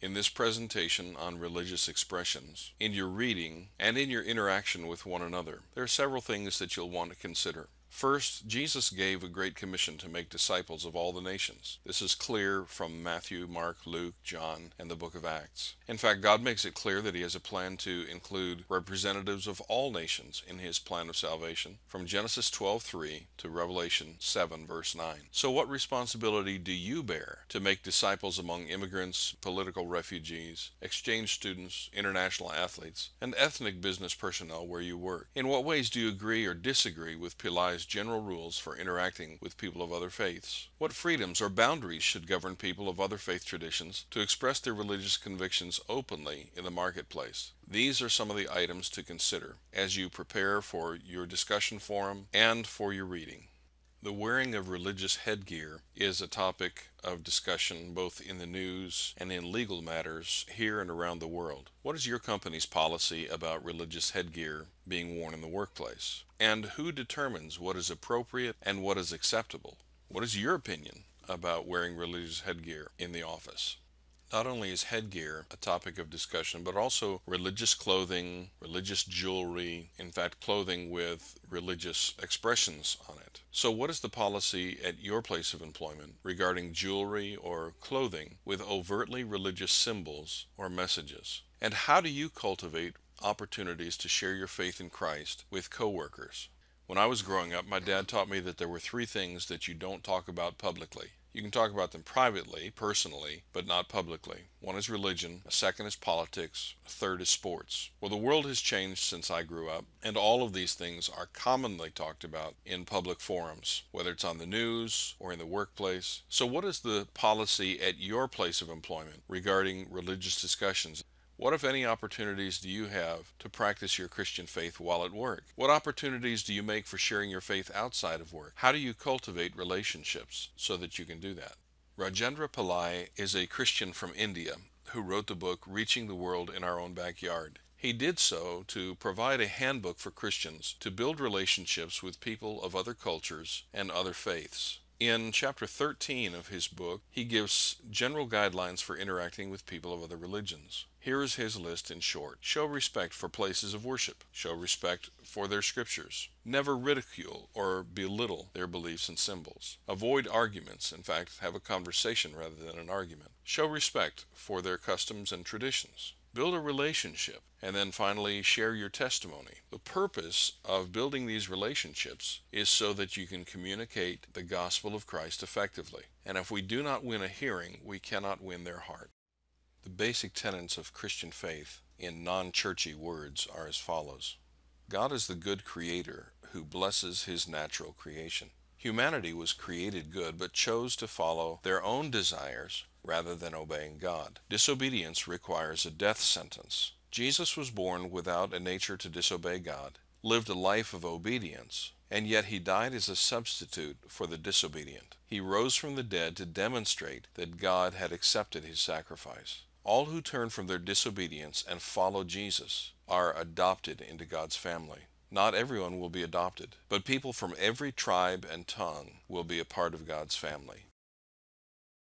In this presentation on religious expressions, in your reading, and in your interaction with one another, there are several things that you'll want to consider. First, Jesus gave a great commission to make disciples of all the nations. This is clear from Matthew, Mark, Luke, John, and the book of Acts. In fact, God makes it clear that He has a plan to include representatives of all nations in His plan of salvation, from Genesis 12:3 to Revelation 7, verse 9. So what responsibility do you bear to make disciples among immigrants, political refugees, exchange students, international athletes, and ethnic business personnel where you work? In what ways do you agree or disagree with Pillai's general rules for interacting with people of other faiths? What freedoms or boundaries should govern people of other faith traditions to express their religious convictions openly in the marketplace? These are some of the items to consider as you prepare for your discussion forum and for your reading. The wearing of religious headgear is a topic of discussion both in the news and in legal matters here and around the world. What is your company's policy about religious headgear being worn in the workplace? And who determines what is appropriate and what is acceptable? What is your opinion about wearing religious headgear in the office? Not only is headgear a topic of discussion, but also religious clothing, religious jewelry, in fact, clothing with religious expressions on it. So what is the policy at your place of employment regarding jewelry or clothing with overtly religious symbols or messages? And how do you cultivate opportunities to share your faith in Christ with coworkers? When I was growing up, my dad taught me that there were three things that you don't talk about publicly. You can talk about them privately, personally, but not publicly. One is religion, a second is politics, a third is sports. Well, the world has changed since I grew up, and all of these things are commonly talked about in public forums, whether it's on the news or in the workplace. So what is the policy at your place of employment regarding religious discussions? What, if any, opportunities do you have to practice your Christian faith while at work? What opportunities do you make for sharing your faith outside of work? How do you cultivate relationships so that you can do that? Rajendra Pillai is a Christian from India who wrote the book Reaching the World in Our Own Backyard. He did so to provide a handbook for Christians to build relationships with people of other cultures and other faiths. In chapter 13 of his book, he gives general guidelines for interacting with people of other religions. Here is his list in short. Show respect for places of worship. Show respect for their scriptures. Never ridicule or belittle their beliefs and symbols. Avoid arguments. In fact, have a conversation rather than an argument. Show respect for their customs and traditions. Build a relationship, and then finally share your testimony. The purpose of building these relationships is so that you can communicate the gospel of Christ effectively. And if we do not win a hearing, we cannot win their heart. The basic tenets of Christian faith in non-churchy words are as follows. God is the good creator who blesses his natural creation. Humanity was created good, but chose to follow their own desires rather than obeying God. Disobedience requires a death sentence. Jesus was born without a nature to disobey God, lived a life of obedience, and yet he died as a substitute for the disobedient. He rose from the dead to demonstrate that God had accepted his sacrifice. All who turn from their disobedience and follow Jesus are adopted into God's family. Not everyone will be adopted, but people from every tribe and tongue will be a part of God's family.